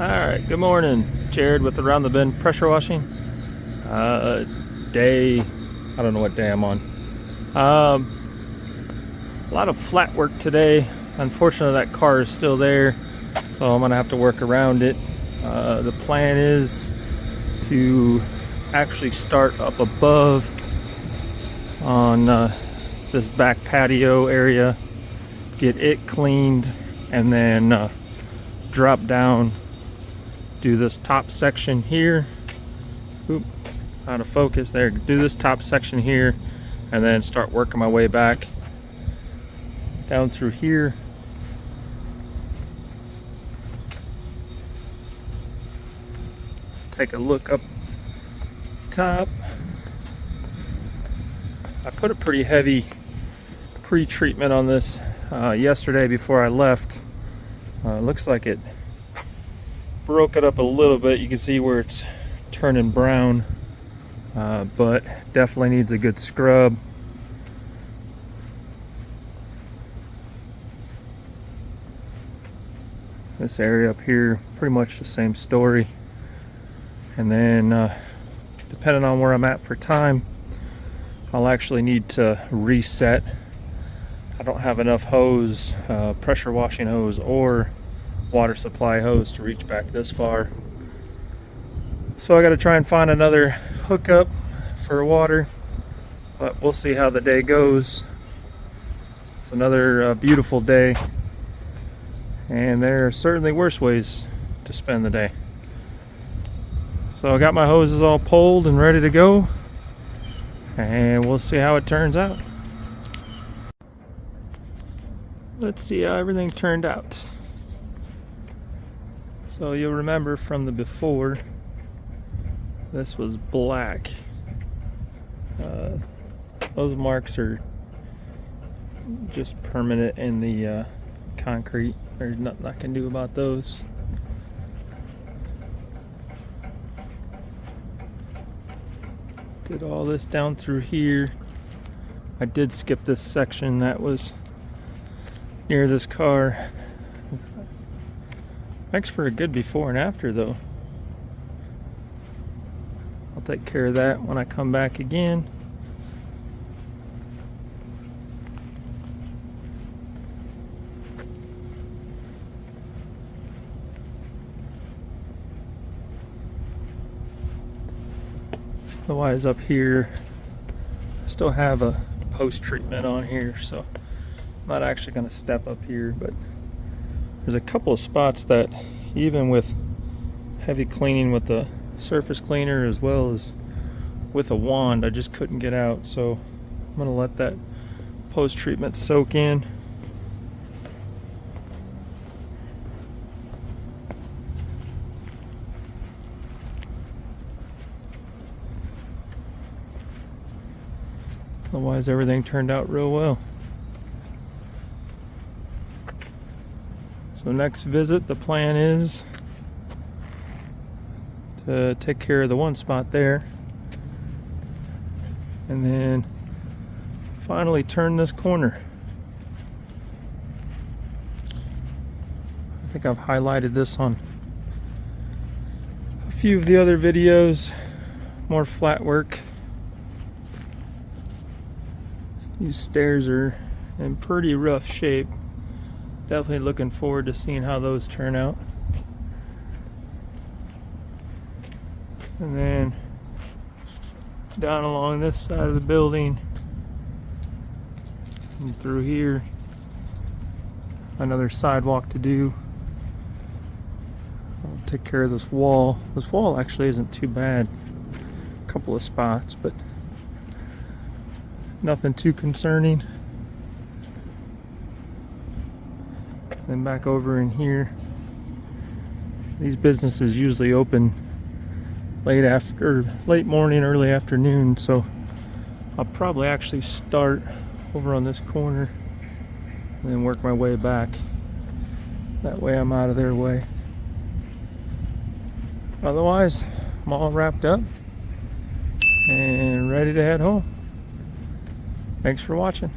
Alright, good morning. Jared with Around the Bend Pressure Washing. Day, I don't know what day I'm on. A lot of flat work today. Unfortunately, that car is still there, so I'm gonna have to work around it. The plan is to actually start up above on this back patio area, get it cleaned, and then drop down, do this top section here. Oop, out of focus there. Do this top section here and then start working my way back down through here. Take a look up top. I put a pretty heavy pre-treatment on this yesterday before I left. Looks like it broke it up a little bit. You can see where it's turning brown, but definitely needs a good scrub. This area up here, pretty much the same story. And then depending on where I'm at for time, I'll actually need to reset. I don't have enough hose, pressure washing hose or water supply hose to reach back this far. So I got to try and find another hookup for water, but we'll see how the day goes. It's another beautiful day, and there are certainly worse ways to spend the day. So I got my hoses all pulled and ready to go, and we'll see how it turns out. Let's see how everything turned out. So you'll remember from the before, this was black. Those marks are just permanent in the concrete. There's nothing I can do about those. Did all this down through here. I did skip this section that was near this car. Makes for a good before and after though. I'll take care of that when I come back again. Otherwise up here, I still have a post treatment on here, so I'm not actually going to step up here, but there's a couple of spots that even with heavy cleaning with the surface cleaner as well as with a wand, I just couldn't get out. So I'm going to let that post treatment soak in. Otherwise everything turned out real well. So next visit, the plan is to take care of the one spot there and then finally turn this corner. I think I've highlighted this on a few of the other videos. More flat work. These stairs are in pretty rough shape. Definitely looking forward to seeing how those turn out. And then down along this side of the building and through here, another sidewalk to do. I'll take care of this wall. This wall actually isn't too bad. A couple of spots, but nothing too concerning. Then back over in here, these businesses usually open late morning, early afternoon, so I'll probably actually start over on this corner and then work my way back. That way I'm out of their way. Otherwise, I'm all wrapped up and ready to head home. Thanks for watching.